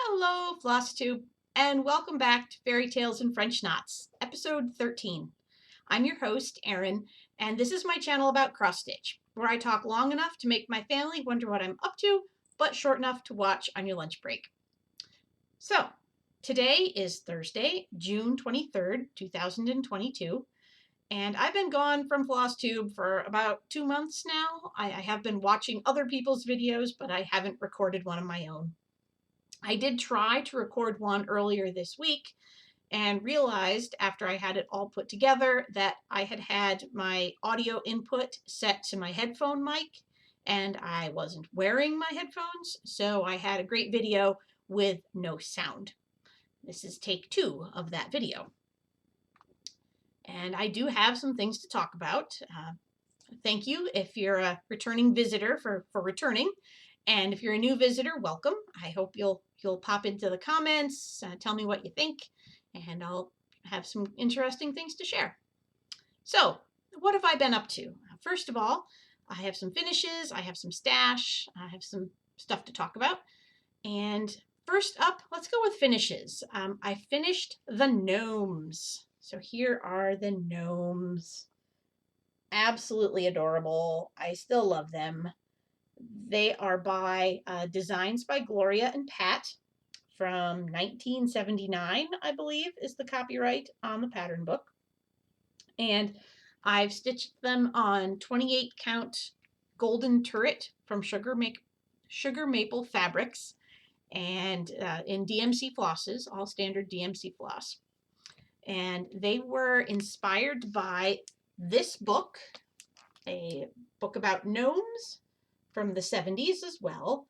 Hello, FlossTube, and welcome back to Fairy Tales and French Knots, episode 13. I'm your host, Erin, and this is my channel about cross-stitch, where I talk long enough to make my family wonder what I'm up to, but short enough to watch on your lunch break. So, today is Thursday, June 23rd, 2022, and I've been gone from FlossTube for about 2 months now. I have been watching other people's videos, but I haven't recorded one of my own. I did try to record one earlier this week and realized after I had it all put together that I had my audio input set to my headphone mic and I wasn't wearing my headphones, so I had a great video with no sound. This is take 2 of that video. And I do have some things to talk about. Thank you if you're a returning visitor for returning. And if you're a new visitor, welcome. I hope you'll pop into the comments, tell me what you think, and I'll have some interesting things to share. So, what have I been up to? First of all, I have some finishes, I have some stash, I have some stuff to talk about. And first up, let's go with finishes. I finished the gnomes. So here are the gnomes. Absolutely adorable. I still love them. They are by Designs by Gloria and Pat from 1979, I believe, is the copyright on the pattern book. And I've stitched them on 28 count golden turret from Sugar Maple Fabrics and in DMC flosses, all standard DMC floss. And they were inspired by this book, a book about gnomes from the 70s as well.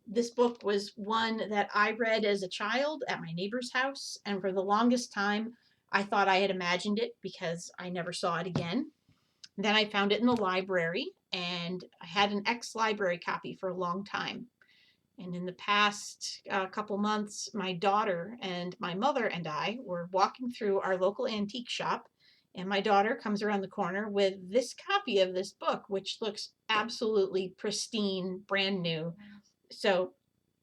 This book was one that I read as a child at my neighbor's house, and for the longest time I thought I had imagined it because I never saw it again. Then I found it in the library, and I had an ex-library copy for a long time. And in the past couple months, my daughter and my mother and I were walking through our local antique shop, and my daughter comes around the corner with this copy of this book, which looks absolutely pristine, brand new. So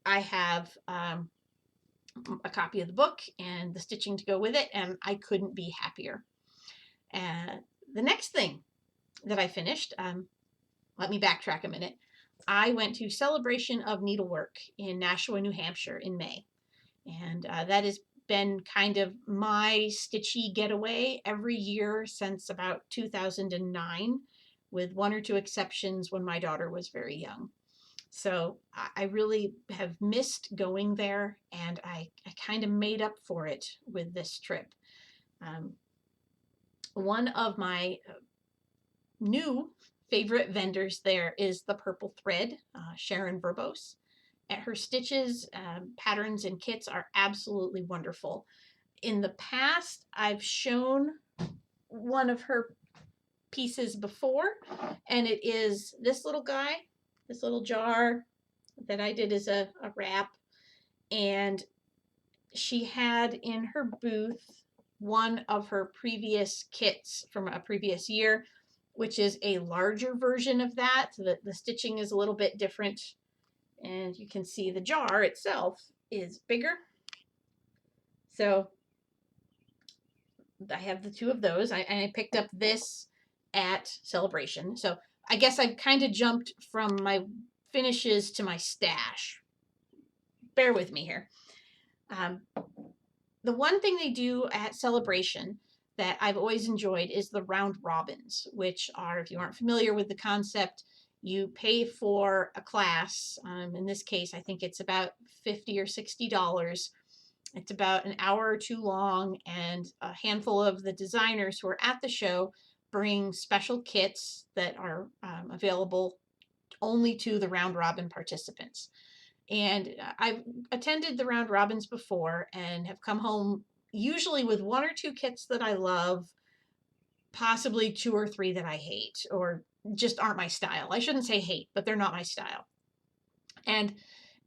I have a copy of the book and the stitching to go with it, and I couldn't be happier. The next thing that I finished, let me backtrack a minute. I went to Celebration of Needlework in Nashua, New Hampshire in May, and that has been kind of my stitchy getaway every year since about 2009, with 1 or 2 exceptions when my daughter was very young. So I really have missed going there, and I kind of made up for it with this trip. One of my new favorite vendors there is the Purple Thread, Sharon Verbose. Her stitches, patterns, and kits are absolutely wonderful. In the past, I've shown one of her pieces before, and it is this little guy, this little jar that I did as a wrap. And she had in her booth one of her previous kits from a previous year, which is a larger version of that. So the stitching is a little bit different. And you can see the jar itself is bigger. So I have the 2 of those. I picked up this at Celebration. So I guess I've kind of jumped from my finishes to my stash. Bear with me here. The one thing they do at Celebration that I've always enjoyed is the round robins, which are, if you aren't familiar with the concept, you pay for a class. In this case, I think it's about $50 or $60. It's about an hour or 2 long, and a handful of the designers who are at the show bring special kits that are available only to the round robin participants. And I've attended the round robins before and have come home usually with 1 or 2 kits that I love, possibly 2 or 3 that I hate or just aren't my style. I shouldn't say hate, but they're not my style. And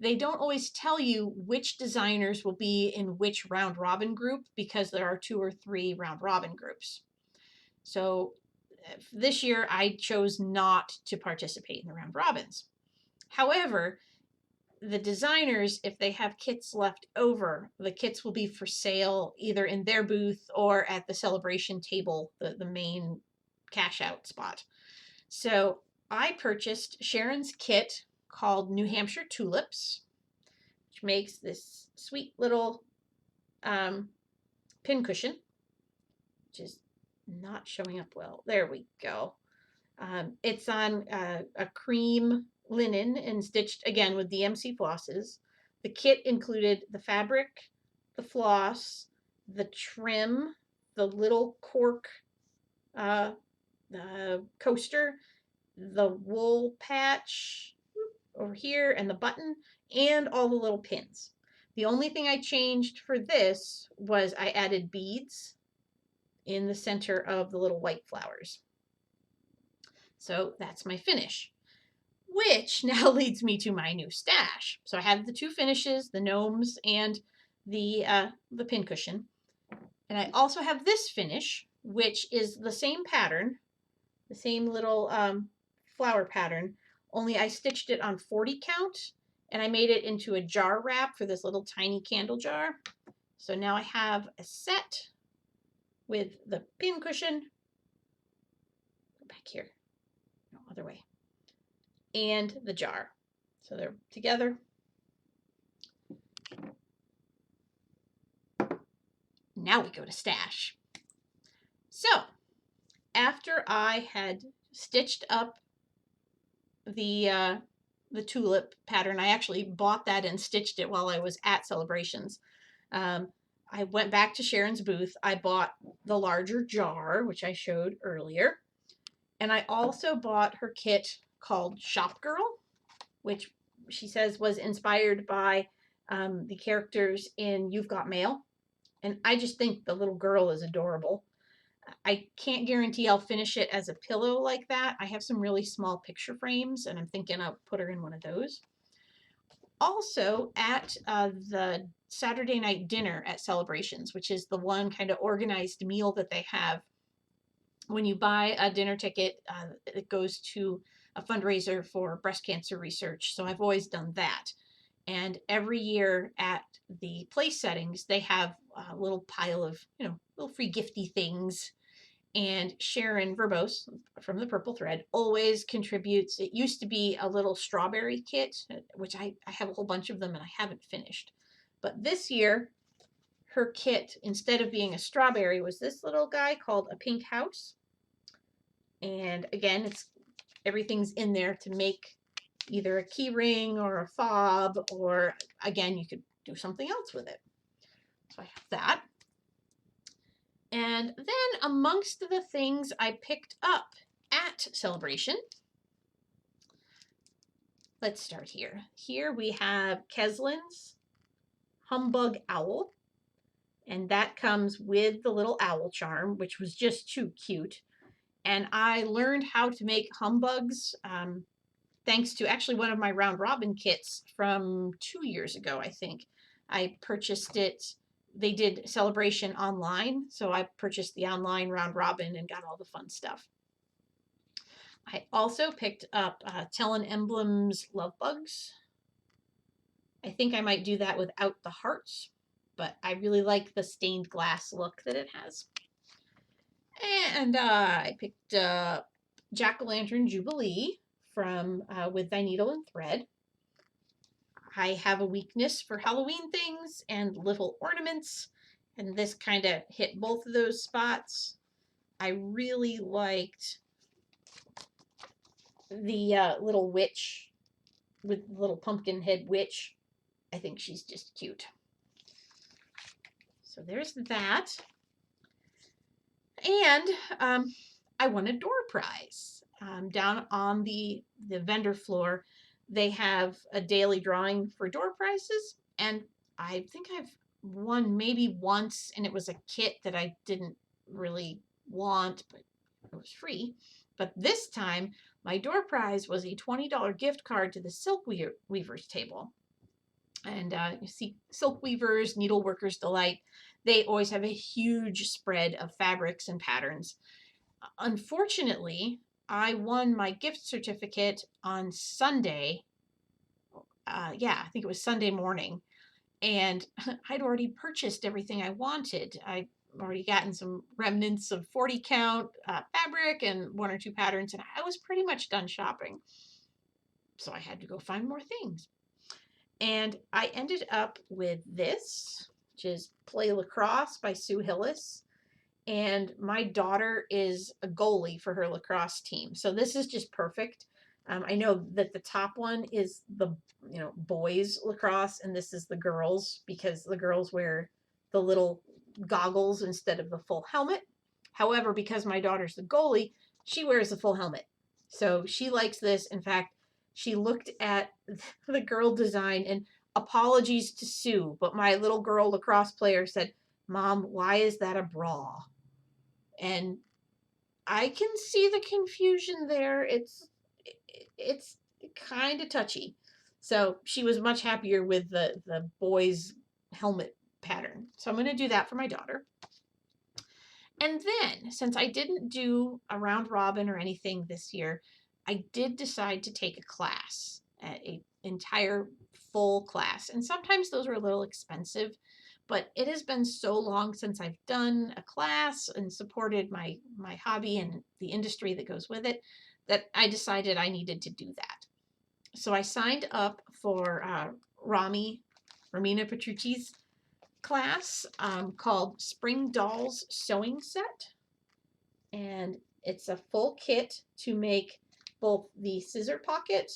they don't always tell you which designers will be in which round robin group because there are 2 or 3 round robin groups. So this year I chose not to participate in the round robins. However, the designers, if they have kits left over, the kits will be for sale either in their booth or at the celebration table, the main cash out spot. So I purchased Sharon's kit called New Hampshire Tulips, which makes this sweet little pin cushion, which is not showing up well. There we go. It's on a cream linen and stitched again with DMC flosses. The kit included the fabric, the floss, the trim, the little cork coaster, the wool patch over here, and the button, and all the little pins. The only thing I changed for this was I added beads in the center of the little white flowers. So that's my finish, which now leads me to my new stash. So I have the two finishes, the gnomes and the pincushion. And I also have this finish, which is the same pattern, the same little flower pattern, only I stitched it on 40 count and I made it into a jar wrap for this little tiny candle jar. So now I have a set with the pincushion, back here, no, other way, and the jar. So they're together. Now we go to stash. So after I had stitched up the tulip pattern, I actually bought that and stitched it while I was at Celebrations. I went back to Sharon's booth. I bought the larger jar, which I showed earlier. And I also bought her kit called Shop Girl, which she says was inspired by the characters in You've Got Mail. And I just think the little girl is adorable. I can't guarantee I'll finish it as a pillow like that. I have some really small picture frames, and I'm thinking I'll put her in one of those. Also, at the Saturday night dinner at Celebrations, which is the one kind of organized meal that they have, when you buy a dinner ticket, it goes to a fundraiser for breast cancer research. So I've always done that. And every year at the place settings, they have a little pile of, little free gifty things. And Sharon Verbose from the Purple Thread always contributes. It used to be a little strawberry kit, which I have a whole bunch of them and I haven't finished. But this year, her kit, instead of being a strawberry, was this little guy called a pink house. And again, everything's in there to make either a key ring or a fob, or again, you could do something else with it. So I have that. And then amongst the things I picked up at Celebration, let's start here. Here we have Keslin's Humbug Owl, and that comes with the little owl charm, which was just too cute. And I learned how to make humbugs thanks to actually one of my round robin kits from 2 years ago, I think. I purchased it. They did Celebration online, so I purchased the online round robin and got all the fun stuff. I also picked up Talon Emblems Love Bugs. I think I might do that without the hearts, but I really like the stained glass look that it has. And I picked up Jack-o'-lantern Jubilee from with Thy Needle and Thread. I have a weakness for Halloween things and little ornaments, and this kind of hit both of those spots. I really liked the little witch with the little pumpkin head witch. I think she's just cute. So there's that. And I won a door prize. Down on the vendor floor, they have a daily drawing for door prizes, and I think I've won maybe once, and it was a kit that I didn't really want, but it was free. But this time, my door prize was a $20 gift card to the Silk Weavers table. And you see Silk Weavers, Needleworkers Delight. They always have a huge spread of fabrics and patterns. Unfortunately, I won my gift certificate on Sunday, yeah, I think it was Sunday morning, and I'd already purchased everything I wanted. I'd already gotten some remnants of 40 count fabric and one or two patterns, and I was pretty much done shopping. So I had to go find more things. And I ended up with this, which is Play Lacrosse by Sue Hillis. And my daughter is a goalie for her lacrosse team. So this is just perfect. I know that the top one is the boys lacrosse, and this is the girls because the girls wear the little goggles instead of the full helmet. However, because my daughter's the goalie, she wears the full helmet. So she likes this. In fact, she looked at the girl design, and apologies to Sue, but my little girl lacrosse player said, "Mom, why is that a bra?" And I can see the confusion there. It's kind of touchy. So she was much happier with the boys helmet pattern. So I'm going to do that for my daughter. And then, since I didn't do a round robin or anything this year, I did decide to take a class, an entire full class. And sometimes those are a little expensive, but it has been so long since I've done a class and supported my hobby and the industry that goes with it that I decided I needed to do that. So I signed up for Romina Petrucci's class called Spring Dolls Sewing Set. And it's a full kit to make both the scissor pocket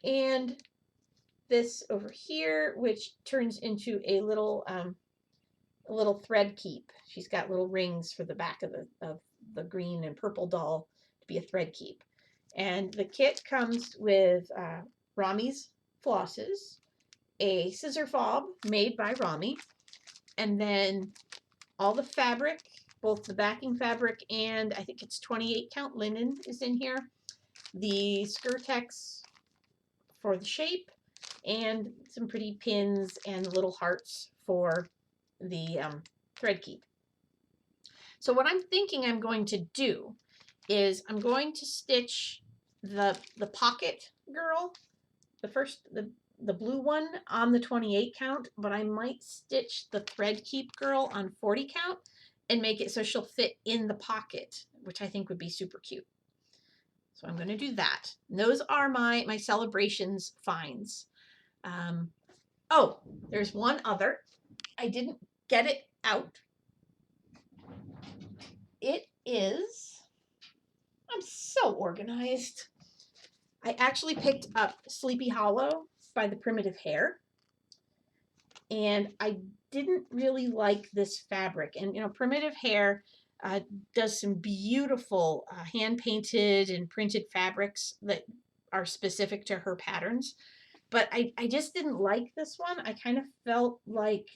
and this over here, which turns into a little thread keep. She's got little rings for the back of the green and purple doll to be a thread keep. And the kit comes with Rami's flosses, a scissor fob made by Rami, and then all the fabric, both the backing fabric and I think it's 28 count linen is in here, the Skirtex for the shape, and some pretty pins and little hearts for the thread keep. So what I'm thinking I'm going to do is I'm going to stitch the pocket girl, the blue one on the 28 count, but I might stitch the thread keep girl on 40 count and make it so she'll fit in the pocket, which I think would be super cute. So I'm going to do that. And those are my celebrations finds. Oh, there's one other. I didn't get it out. It is, I'm so organized. I actually picked up Sleepy Hollow by the Primitive Hare. And I didn't really like this fabric. And, Primitive Hare does some beautiful hand-painted and printed fabrics that are specific to her patterns. But I just didn't like this one. I kind of felt like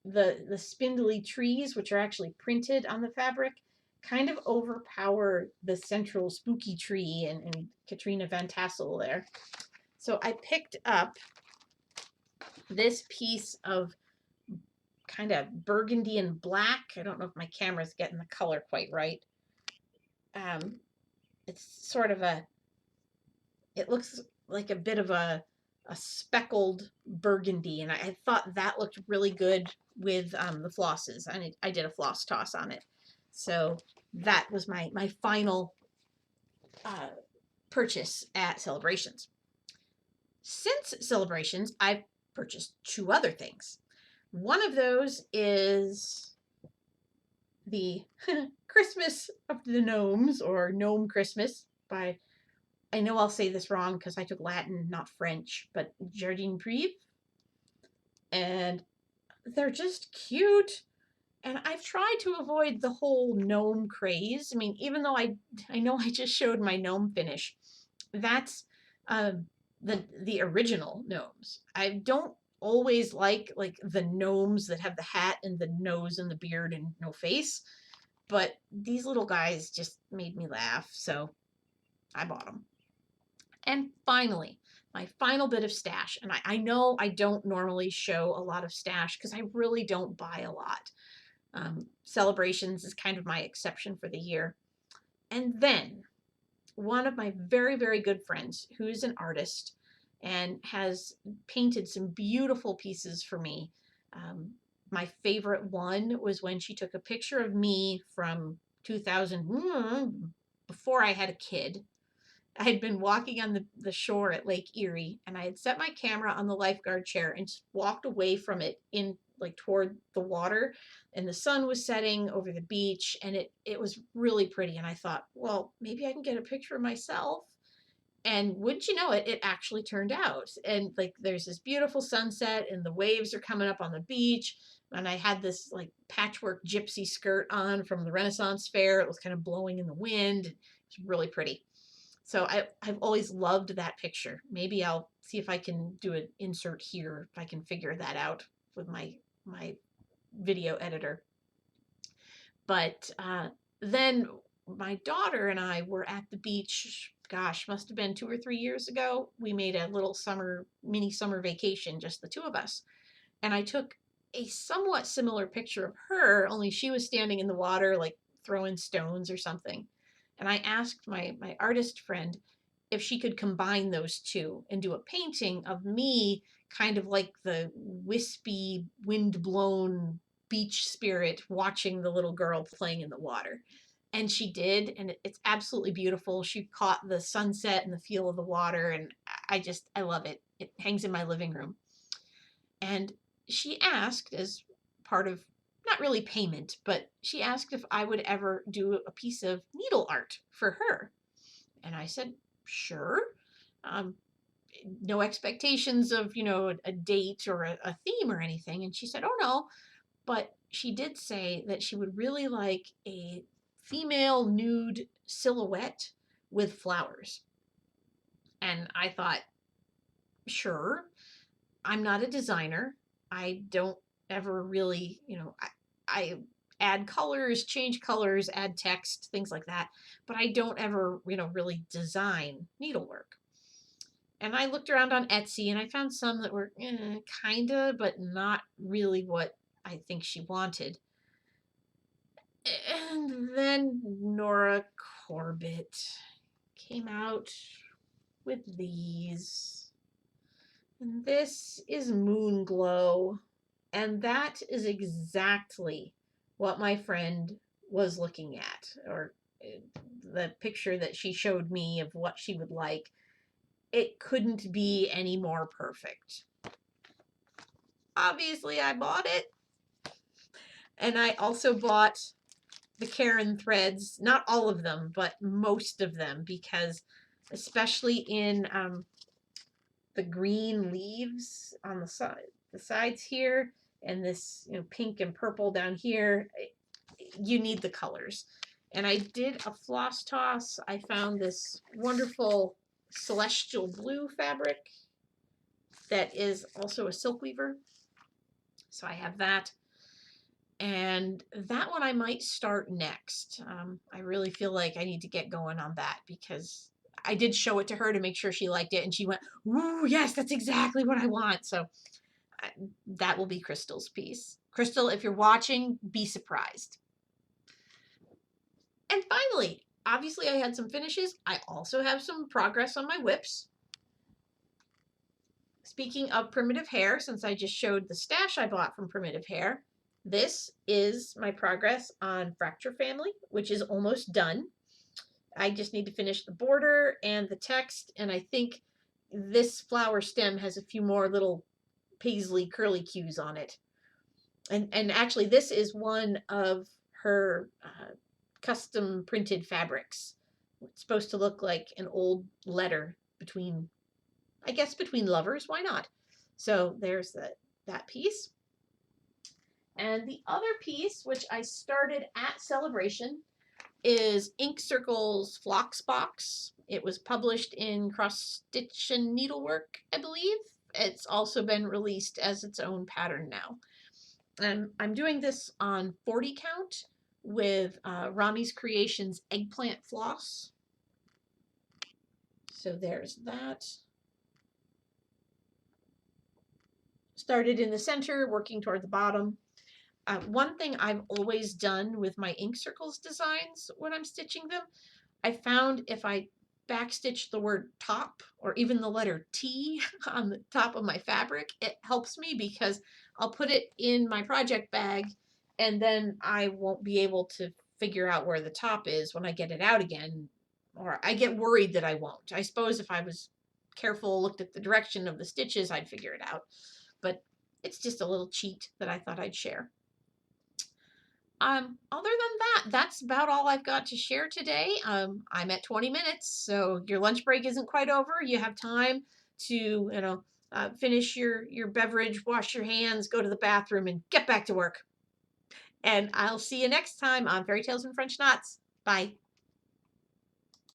the spindly trees, which are actually printed on the fabric, kind of overpower the central spooky tree and Katrina Van Tassel there. So I picked up this piece of kind of burgundy and black. I don't know if my camera's getting the color quite right. It's sort of it looks like a bit of a speckled burgundy, and I thought that looked really good with the flosses. I did a floss toss on it. So that was my final purchase at Celebrations. Since Celebrations, I've purchased two other things. One of those is the Christmas of the Gnomes, or Gnome Christmas by, I know I'll say this wrong because I took Latin, not French, but Jardine Prive. And they're just cute. And I've tried to avoid the whole gnome craze. I mean, even though I know I just showed my gnome finish, that's the original gnomes. I don't always like the gnomes that have the hat and the nose and the beard and no face, but these little guys just made me laugh, so I bought them. And finally, my final bit of stash, and I know I don't normally show a lot of stash because I really don't buy a lot. Celebrations is kind of my exception for the year. And then one of my very, very good friends, who's an artist, and has painted some beautiful pieces for me. Um, my favorite one was when she took a picture of me from 2000, before I had a kid. I had been walking on the shore at Lake Erie, and I had set my camera on the lifeguard chair and just walked away from it in like toward the water, and the sun was setting over the beach, and it was really pretty. And I thought, well, maybe I can get a picture of myself. And wouldn't you know it, it actually turned out. And like there's this beautiful sunset and the waves are coming up on the beach. And I had this like patchwork gypsy skirt on from the Renaissance Fair. It was kind of blowing in the wind. It was really pretty. So I've always loved that picture. Maybe I'll see if I can do an insert here, if I can figure that out with my video editor. But then my daughter and I were at the beach, gosh, must have been 2 or 3 years ago. We made a little mini summer vacation, just the two of us. And I took a somewhat similar picture of her, only she was standing in the water, like throwing stones or something. And I asked my artist friend if she could combine those two and do a painting of me, kind of like the wispy, wind-blown beach spirit watching the little girl playing in the water. And she did, and it's absolutely beautiful. She caught the sunset and the feel of the water, and I love it. It hangs in my living room. And she asked, as part of not really payment, but she asked if I would ever do a piece of needle art for her. And I said, sure. Um, no expectations of, a date or a theme or anything. And she said, oh no, but she did say that she would really like a female nude silhouette with flowers. And I thought, sure. I'm not a designer. I don't ever really, I add colors, change colors, add text, things like that. But I don't ever, really design needlework. And I looked around on Etsy and I found some that were kinda, but not really what I think she wanted. And then Nora Corbett came out with these. And this is Moon Glow. And that is exactly what my friend was looking at, or the picture that she showed me of what she would like. It couldn't be any more perfect. Obviously, I bought it. And I also bought the Karen threads, not all of them, but most of them, because especially in the green leaves on the sides here, and this pink and purple down here, you need the colors. And I did a floss toss. I found this wonderful celestial blue fabric that is also a silk weaver. So I have that. And that one I might start next. I really feel like I need to get going on that, because I did show it to her to make sure she liked it, and she went, ooh, yes, that's exactly what I want. So that will be Crystal's piece. Crystal, if you're watching, be surprised. And finally, obviously I had some finishes. I also have some progress on my whips. Speaking of Primitive Hair, since I just showed the stash I bought from Primitive Hair, this is my progress on Fracture Family, which is almost done. I just need to finish the border and the text, and I think this flower stem has a few more little paisley curly cues on it. And actually, this is one of her custom printed fabrics. It's supposed to look like an old letter between, I guess, between lovers. Why not? So there's that piece. And the other piece, which I started at Celebration, is Ink Circle's Phlox Box. It was published in Cross Stitch and Needlework, I believe. It's also been released as its own pattern now. And I'm doing this on 40 count with Rami's Creations Eggplant Floss. So there's that. Started in the center, working toward the bottom. One thing I've always done with my Ink Circles designs when I'm stitching them, I found if I backstitch the word top or even the letter T on the top of my fabric, it helps me because I'll put it in my project bag and then I won't be able to figure out where the top is when I get it out again, or I get worried that I won't. I suppose if I was careful, looked at the direction of the stitches, I'd figure it out. But it's just a little cheat that I thought I'd share. Other than that, that's about all I've got to share today. I'm at 20 minutes, so your lunch break isn't quite over. You have time to, finish your beverage, wash your hands, go to the bathroom, and get back to work. And I'll see you next time on Fairy Tales and French Knots. Bye.